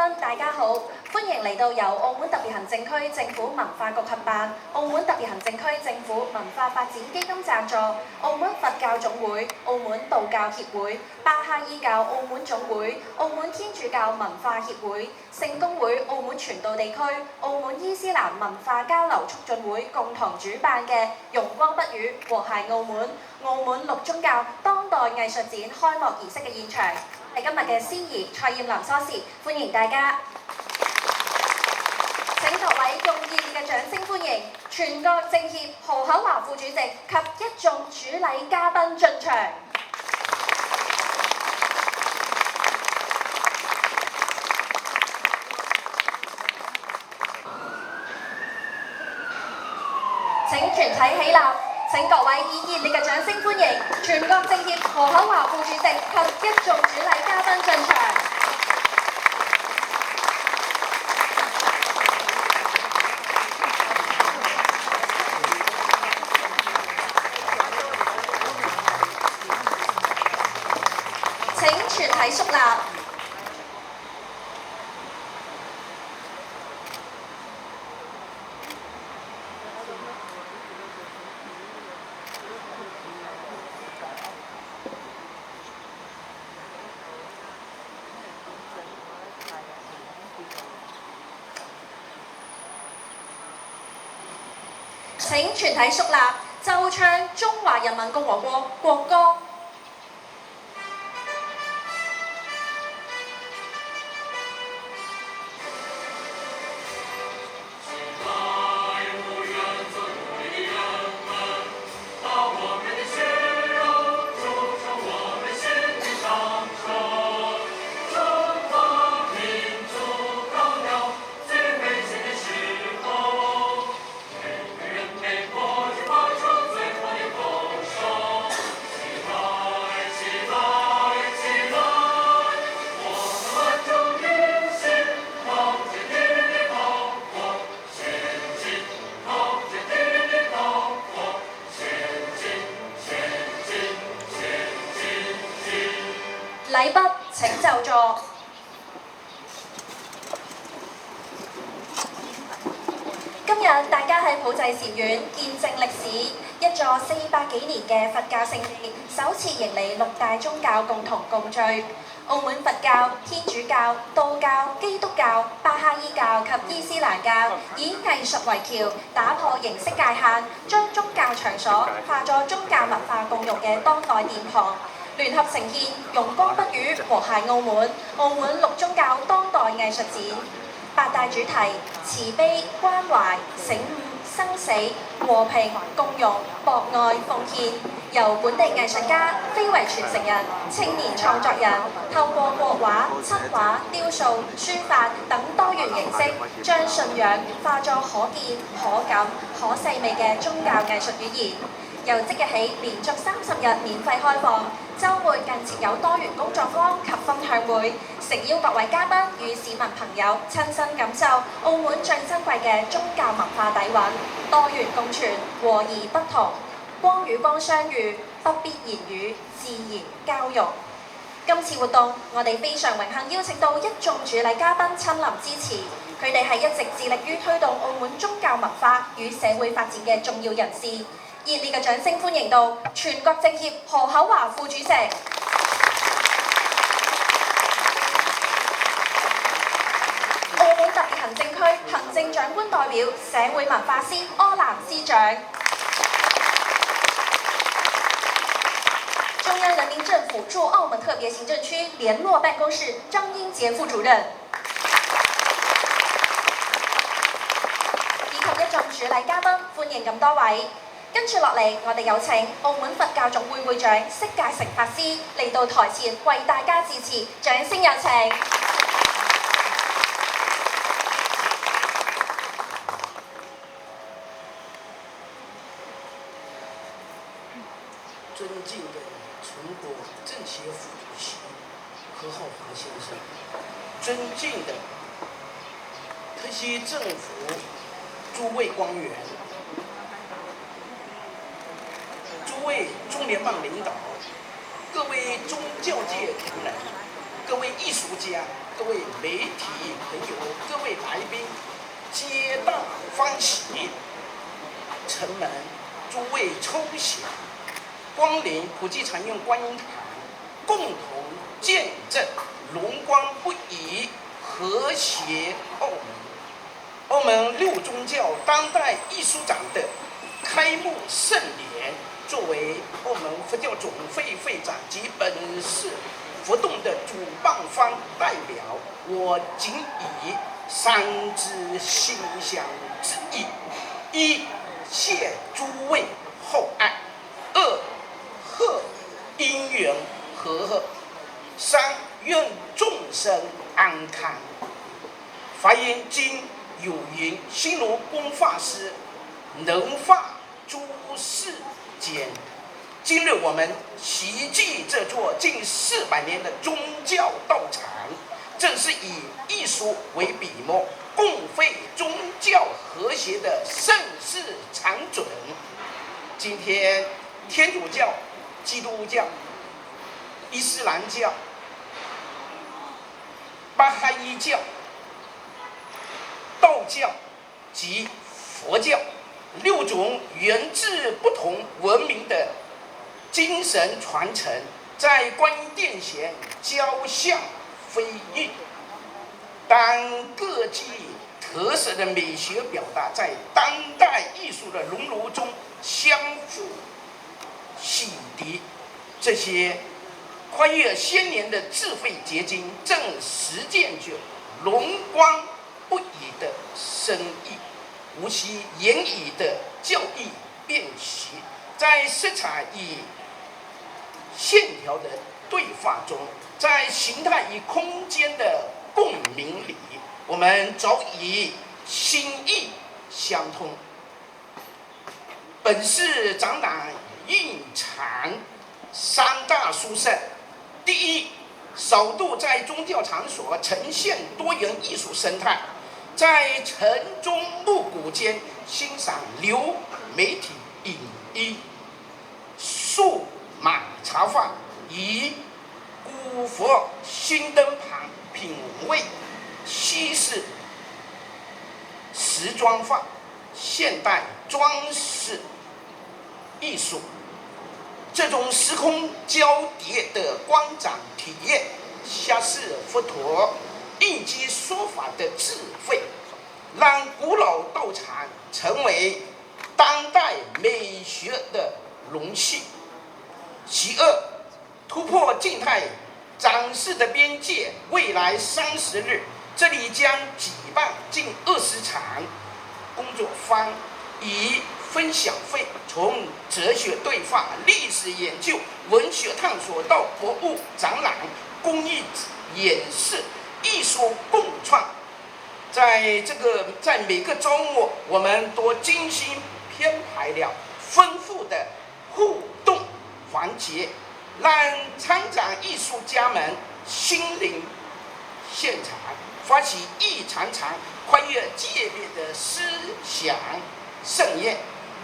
賓，大家好，歡迎嚟到由澳門特別行政區政府文化局合辦、澳門特別行政區政府文化發展基金贊助、澳門佛教總會、澳門道教協會、巴哈伊教澳門總會、澳門天主教文化協會、聖公會澳門全島地區、澳門伊斯蘭文化交流促進會共同主辦嘅容光不語和諧澳門澳門六宗教當代藝術展開幕儀式嘅現場。係今日嘅司儀蔡艷林梳士，歡迎大家。請各位用熱烈嘅掌聲歡迎全國政協何厚鏵副主席及一眾主禮嘉賓進場。請全體起立。請各位以熱烈嘅掌聲歡迎全國政協何厚鏵副主席及一眾主禮嘉賓進場。請全體肅立。請全體肅立，奏唱中華人民共和國國歌。禮畢請就座。今日大家喺普濟禪院見證歷史，一座400幾年嘅佛教聖地，首次迎嚟六大宗教共同共聚。澳門佛教、天主教、道教、基督教、巴哈伊教及伊斯蘭教以藝術為橋，打破形式界限，將宗教場所化作宗教文化共融嘅當代殿堂。聯合呈現容光不語和諧澳門澳門六宗教當代藝術展，八大主題慈悲、關懷、醒悟、生死、和平、共融、博愛、奉獻，由本地藝術家、非遺傳承人、青年創作人透過國畫、漆畫、雕塑、書法等多元形式，將信仰化作可見、可感、可細味嘅宗教藝術語言。由即日起連續30日免費開放，週末更設有多元工作坊及分享會，誠邀各位嘉賓與市民朋友親身感受澳門最珍貴嘅宗教文化底蘊，多元共存，和而不同，光與光相遇，不必言語，自然交融。今次活動，我哋非常榮幸邀請到一眾主禮嘉賓親臨支持，佢哋係一直致力於推動澳門宗教文化與社會發展嘅重要人士。熱烈嘅掌聲歡迎到全國政協何厚鏵副主席、澳門特別行政區行政長官代表、社會文化司柯南司長、中央人民政府駐澳門特別行政區聯絡辦公室張英傑副主任，以及一眾主禮嘉賓，歡迎咁多位。跟住落嚟，我哋有請澳門佛教總會會長釋戒成法師嚟到台前為大家致辭，掌聲有請。尊敬的全国政协副主席何厚鏵先生，尊敬的特区政府诸位官员，诸位中联办领导，各位宗教界同仁，各位艺术家，各各位媒体朋友、各位来宾，皆大欢喜。承蒙诸位抽奖光临普济禅院观音堂，共同见证荣光不已、和谐澳门。澳门六宗教当代艺术展的开幕盛典，作为澳门佛教总会会长及本次活动的主办方代表，我谨以三支馨香之意：一、谢诸位厚爱；二、贺因缘和合；三、愿众生安康。华严经有云：心如工法师，能化诸世间。今日我们齐聚这座近400年的宗教道场，正是以艺术为笔墨，共绘宗教和谐的盛世长准。今天，天主教、基督教、伊斯兰教、巴哈伊教、道教及佛教6种源自不同文明的精神传承，在观音殿前交相辉映。当各具特色的美学表达在当代艺术的熔炉中相互洗涤，这些跨越千年的智慧结晶，正实践着荣光不已的深意，无需言语的教义辨析，在色彩与线条的对话中，在形态与空间的共鸣里，我们早已心意相通。本次展览蕴藏3大殊胜：第一，首度在宗教场所呈现多元艺术生态，在城中暮鼓间欣赏流媒体影音、数码茶话与古佛新灯旁品味西式时装画、现代装饰艺术。这种时空交叠的观展体验，揭示佛陀应机说法的智慧，让古老道场成为当代美学的容器。其二，突破静态展示的边界，未来30日，这里将举办近20场工作坊与分享会，从哲学对话、历史研究、文学探索到博物展览、工艺演示、艺术共创。在每个周末，我们都精心编排了丰富的互动环节，让参展艺术家们心灵现场发起一场场跨越界别的思想盛宴，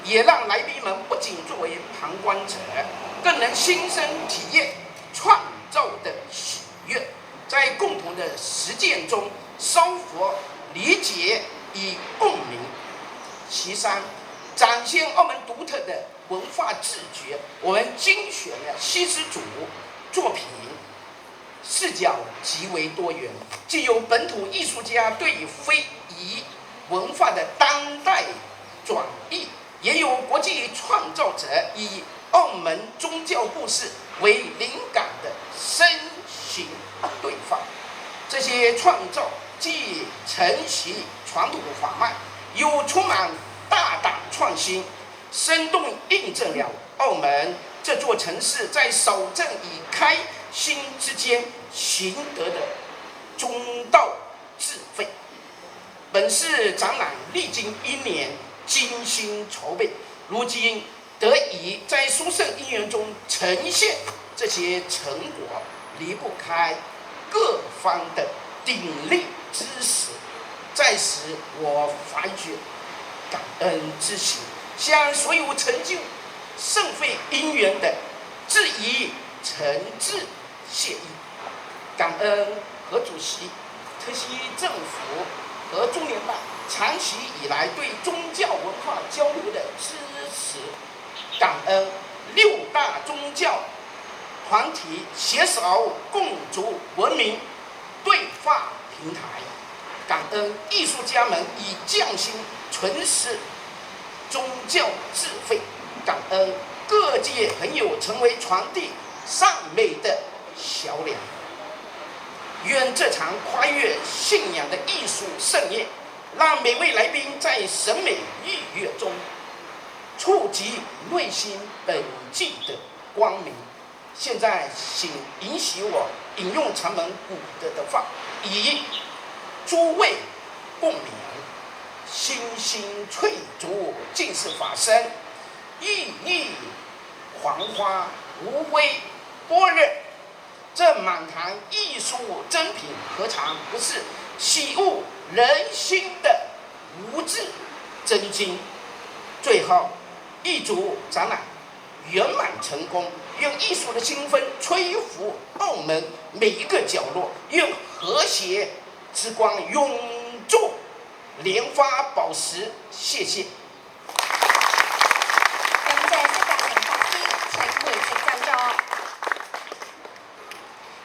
也让来宾们不仅作为旁观者，更能亲身体验创造的喜悦，在共同的实践中收获理解与共鸣。其三，展现澳门独特的文化自觉，我们精选了70组作品，视角极为多元，既有本土艺术家对非遗文化的当代转译，也有国际创造者以澳门宗教故事为灵感的身形对话。这些创造既承袭传统法脉，又充满大胆创新，生动印证了澳门这座城市在守正与开心之间行得的中道智慧。本次展览历经1年精心筹备，如今得以在殊胜因缘中呈现这些成果，离不开各方的鼎力支持。在此，我怀觉感恩之情，向所有成就盛会因缘的致以诚挚谢意。感恩何主席可惜政府和中联办长期以来对宗教文化交流的支持，感恩六大宗教团体携手共筑文明对话平台，感恩艺术家们以匠心诠释宗教智慧，感恩各界朋友成为传递善美的桥梁。愿这场跨越信仰的艺术盛宴，让每位来宾在审美愉悦中触及内心本际的光明。现在，请允许我引用禅门古德的话，以诸位共勉，心心翠竹尽是法身，熠熠黄花无微般若。这满堂艺术珍品，何尝不是喜悟人心的无字真经？最后，一组展览圆满成功，愿艺术的清风吹拂澳门每一个角落，愿和谐之光永驻莲花宝石。谢谢。感謝釋迦明法師，請回席就座。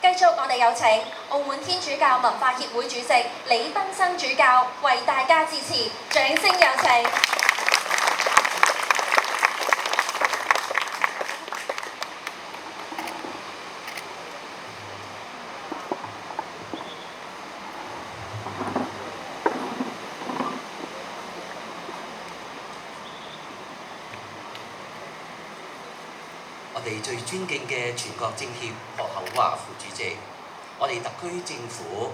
繼續，我哋有請澳門天主教文化協會主席李斌生主教為大家致辭，掌聲有請。我哋最尊敬嘅全國政協何厚華副主席，我哋特區政府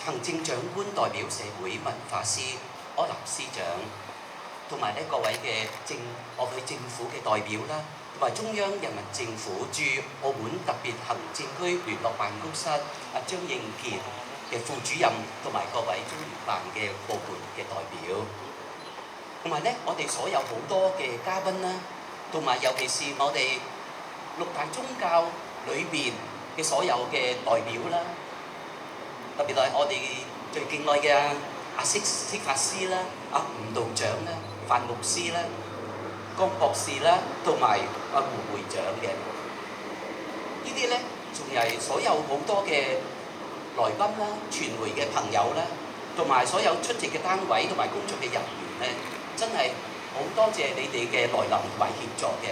行政長官代表社會文化司柯立司長，同埋各位嘅我哋政府嘅代表啦，同埋中央人民政府駐澳門特別行政區聯絡辦公室張應傑嘅副主任，同埋各位中聯辦嘅部門嘅代表，同埋我哋所有好多嘅嘉賓啦，同埋尤其是我哋六大宗教裏邊嘅所有嘅代表啦，特別係我哋最敬愛嘅阿釋法師啦、阿吳道長啦、范牧師啦、江博士啦，同埋阿胡會長嘅，呢啲仲係所有好多嘅來賓啦、傳媒嘅朋友啦，同埋所有出席嘅單位同埋工作嘅人員真係好多謝你哋嘅來臨同埋協助嘅。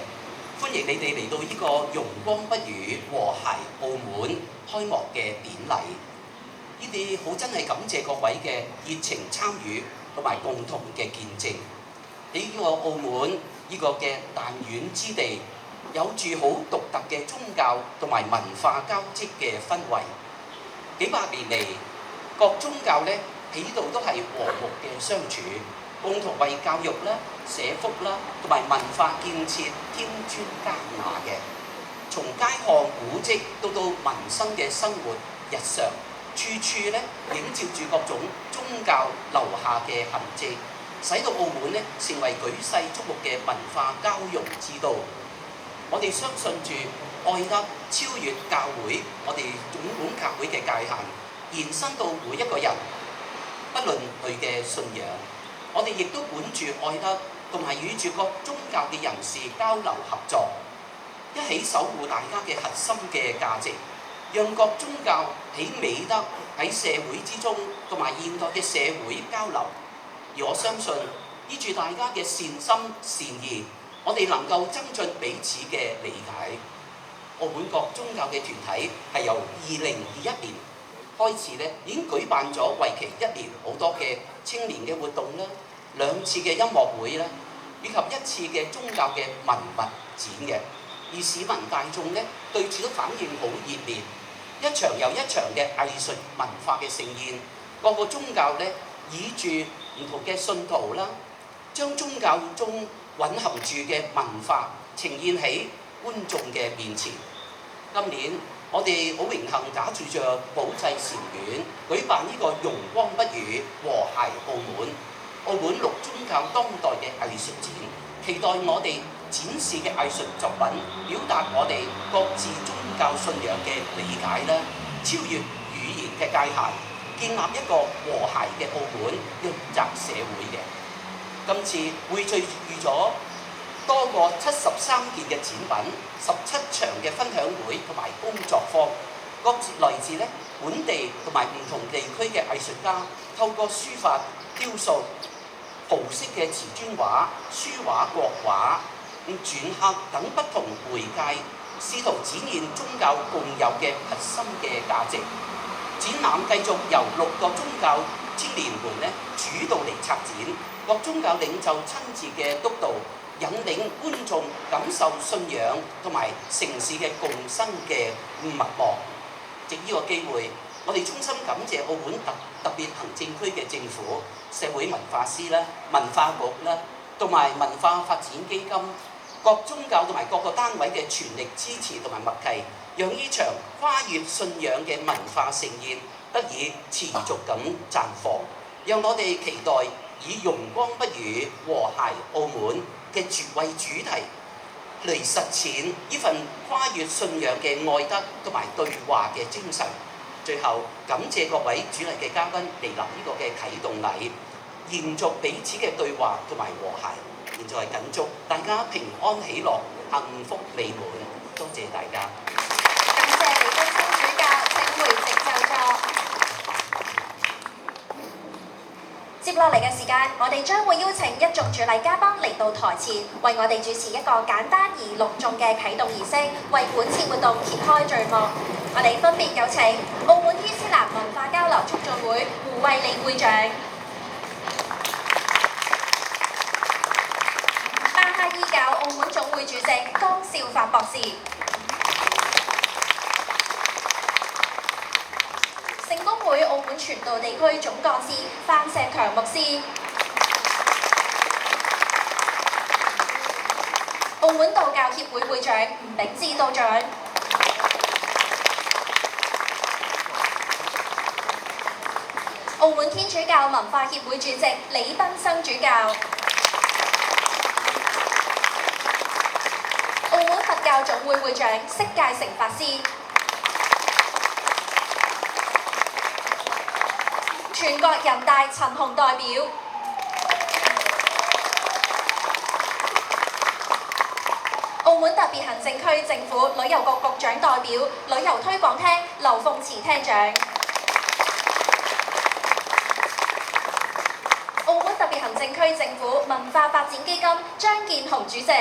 歡迎你哋嚟到呢個容光不與和諧澳門開幕嘅典禮，呢啲好真係感謝各位嘅熱情參與同埋共同嘅見證。喺呢個澳門呢個嘅彈丸之地，有住好獨特嘅宗教同埋文化交織嘅氛圍。幾百年嚟，各宗教喺度都係和睦嘅相處，共同為教育啦、社福啦同埋文化建設添磚加瓦嘅。從街巷古蹟到民生嘅生活日常，處處映照住各種宗教留下嘅痕跡，使到澳門成為舉世矚目嘅文化交融之都。我哋相信住愛德超越教會，我哋總管教會嘅界限，延伸到每一個人，不論佢嘅信仰。我哋亦都本住愛德，同埋與住各宗教嘅人士交流合作，一起守護大家嘅核心嘅價值，讓各宗教喺美德喺社會之中，同埋現代嘅社會交流。而我相信，依住大家嘅善心善意，我哋能夠增進彼此嘅理解。澳門各宗教嘅團體係由2021年開始已經舉辦咗為期1年好多嘅青年嘅活動啦，2次嘅音樂會啦，以及1次嘅宗教嘅文物展嘅。而市民大眾對此都反應好熱烈，一場又一場嘅藝術文化嘅盛宴，各個宗教以住唔同嘅信徒啦，將宗教中蘊含住嘅文化呈現喺觀眾嘅面前。今年我哋好榮幸打住着保濟禪院舉辦呢個容光不與和諧澳門6宗教當代嘅藝術展，期待我哋展示嘅藝術作品表達我哋各自宗教信仰嘅理解啦，超越語言嘅界限，建立一個和諧嘅澳門潤澤社會嘅。今次匯聚咗多過73件嘅展品、17場嘅分享會同埋工作坊，各自來自本地同埋唔同地區嘅藝術家，透過書法、雕塑、葡式嘅瓷磚畫、書畫、國畫、篆刻等不同媒介，試圖展現宗教共有嘅核心嘅價值。展覽繼續由6個宗教青年們主導嚟策展，各宗教領袖親自嘅督導，引領觀眾感受信仰同埋城市嘅共生嘅脈絡。藉呢個機會，我哋衷心感謝澳門特別行政區嘅政府、社會文化司啦、文化局啦，同埋文化發展基金、各宗教同埋各個單位嘅全力支持同埋默契，讓呢場跨越信仰嘅文化盛宴得以持續咁綻放。讓我哋期待以容光不語、和諧澳門嘅為主題嚟實踐呢份跨越信仰嘅愛德同埋對話嘅精神。最後感謝各位主禮嘅嘉賓嚟臨呢個嘅啟動禮，延續彼此嘅對話同埋和諧。現在謹祝大家平安喜樂、幸福美滿。多謝大家。感謝李東升主教，請回席就座。接落嚟嘅時間，我哋將會邀請一眾主禮嘉賓嚟到台前，為我哋主持一個簡單而隆重嘅啟動儀式，為本次活動揭開序幕。我哋分別有請澳門伊斯蘭文化交流促進會胡慧利會長、巴哈伊教澳門總會主席江少發博士、聖公會澳門傳道地區總幹事范石強牧師、澳門道教協會會長吳炳志道長、澳門天主教文化協會主席李斌生主教、澳門佛教總會會長釋戒成法師、全國人大陳雄代表、澳門特別行政區政府旅遊局局長代表、旅遊推廣廳劉鳳慈廳長、澳門特別行政區政府文化發展基金張建雄主席、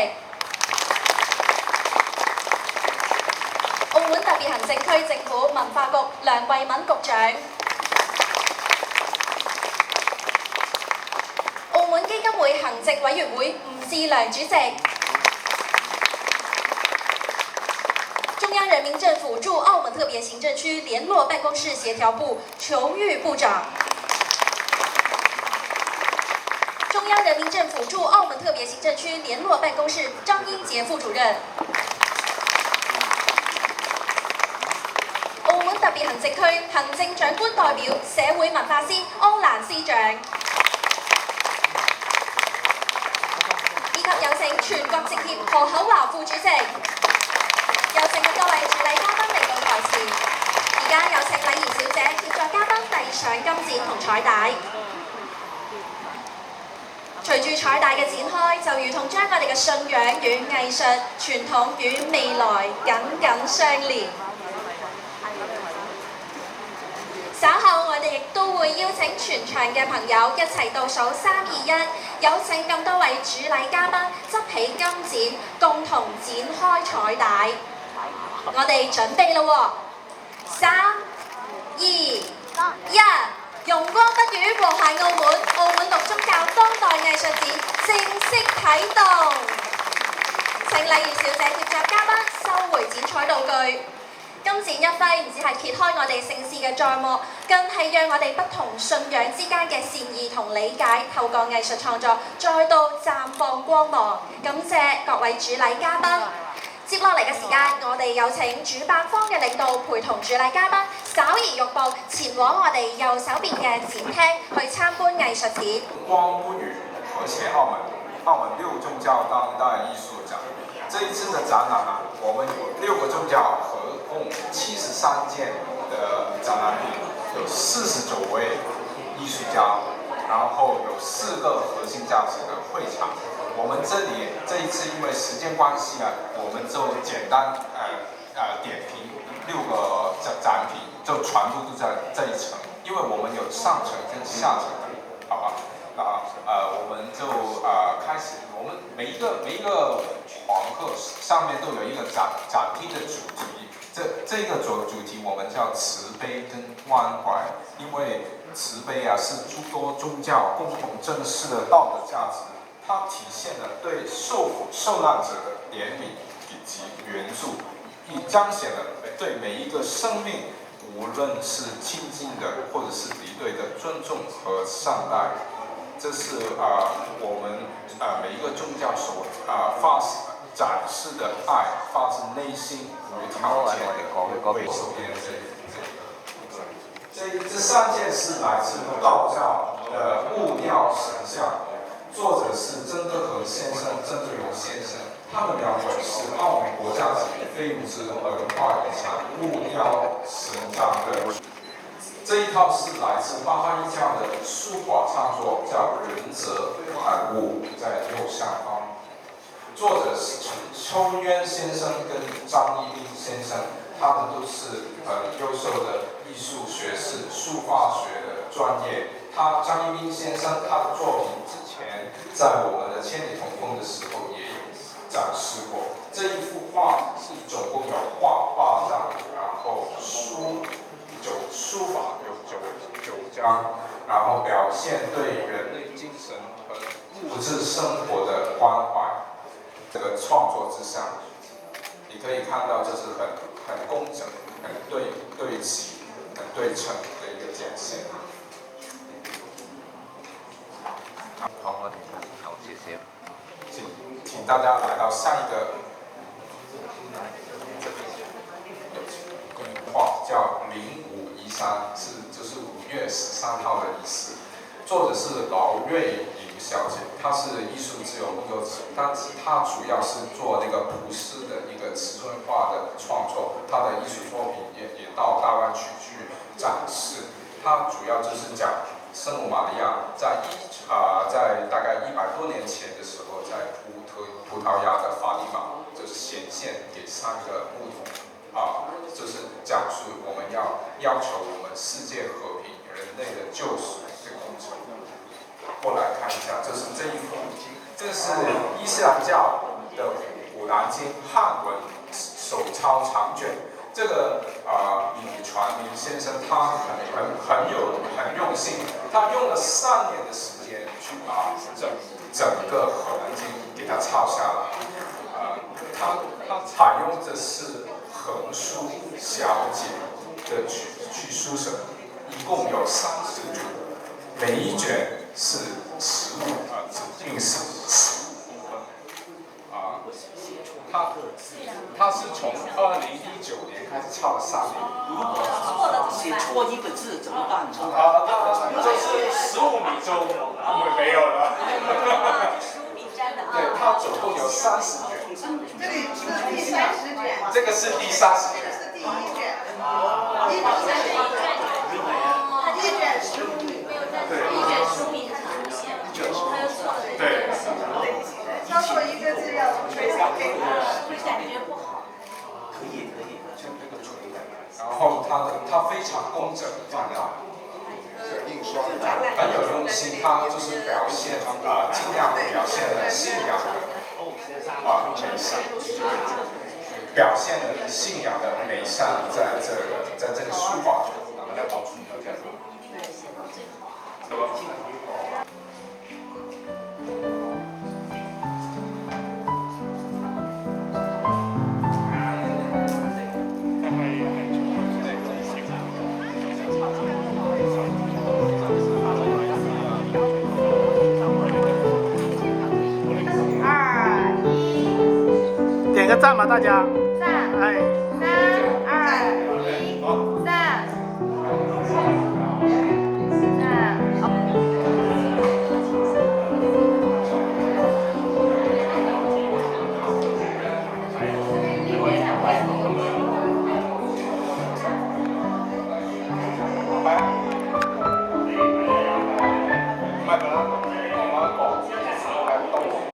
澳門特別行政區政府文化局梁慧敏局長、澳門基金會行政委員會吳志良主席、中央人民政府駐澳門特別行政區聯絡辦公室協調部裘玉部長、中央人民政府駐澳門特別行政區聯絡辦公室張英傑副主任、澳門特別行政區行政長官代表社會文化司歐蘭司長，以及有請全國政協何厚華副主席。有請各位主禮嘉賓嚟到台前，而家有請禮儀小姐協助嘉賓遞上金剪同彩帶。隨住彩帶嘅展開，就如同將我哋嘅信仰與藝術、傳統與未來緊緊相連。稍後我哋亦都會邀請全場嘅朋友一齊倒數3、2、1，有請咁多位主禮嘉賓執起金剪，共同展開彩帶。我哋準備咯喎，3、2、1，容光不語和諧澳門，澳門六宗教當代藝術展正式啟動。請禮儀小姐協助嘉賓收回剪彩道具。金剪一揮，唔只係揭開我哋盛事嘅序幕，更係讓我哋不同信仰之間嘅善意同理解，透過藝術創作再度綻放光芒。感謝各位主禮嘉賓。接落嚟嘅時間，我哋有請主辦方嘅領導陪同主禮嘉賓稍移玉步，前往我哋右手邊嘅展廳去參觀藝術展。光不語和諧澳門，澳門六宗教當代藝術展。這一次的展覽啊，我們有6個宗教合共73件的展覽品。有49位艺术家，然后有4个核心价值的会场。我们这一次因为时间关系啊，我们就简单点评6个展品，就全部都在这一层，因为我们有上层跟下层的，好吧？我们就开始，我们每一个黄鹤上面都有一个展厅的主题，这个主题我们叫慈悲跟关怀，因为慈悲啊是诸多宗教共同正视的道德价值，它体现了对受难者的怜悯以及援助，亦彰显了对每一个生命，无论是亲近的或者是敌对的尊重和善待。这是我们每一个宗教所展示的爱，发自内心无条件的为手边这3件是来自道教的木雕神像，作者是曾德和先生、曾志荣先生，他们2位是澳门国家级非物质文化遗产木雕神像的。这一套是来自巴哈伊教的书法创作，叫《仁泽感悟》，在右下方。作者是邱渊先生跟张一斌先生，他们都是很优秀的艺术学士，书法学的专业。张一斌先生他的作品之前在我们的千里同风的时候也有展示过。这一幅画是总共有画8张，然后书法有9张，然后表现对人类精神和物质生活的关怀。这个创作之上，你可以看到这是很工整、很对齐、很对称的一个展现。好，我哋好，謝謝。請大家來到下一個畫，叫0513，就是5月13號的意思。作者是勞瑞瑩小姐，她是藝術自由工作者，但是她主要是做那個普世的一個尺寸化的創作，她的藝術作品也到大灣區去展示。她主要就是講聖母瑪利亞在大概100多年前的時候，在葡萄牙的法利馬，就是顯現給3個牧童，就是講述我們要求我們世界和平、人類的救贖的工程。過來看一下，這是這一幅，這是伊斯蘭教的古蘭經漢文手抄長卷。這個李傳明先生他很用心，他用了3年的時間去把整個可蘭經給它抄下來。他採用的是橫書小楷的去書寫，一共有30卷，每一卷是指定是15部分。他是從2019年開始抄了3年。寫錯一個字怎麼辦呢？就是15米中沒有了。15米粘的啊。對，它總共有30卷。這裡是第30卷。這個是第30卷。這是第1卷。1卷15米。對。1卷15米，它是出現，它又錯了。對。抄錯一個字要非常黑。會感覺不好。可以。然後他非常工整的放大，很有用心，他就是表現盡量表現了信仰的美善，表現了信仰的美善在這個書法中。點個讚吧，大家。讚。哎。3、2、1，讚。讚。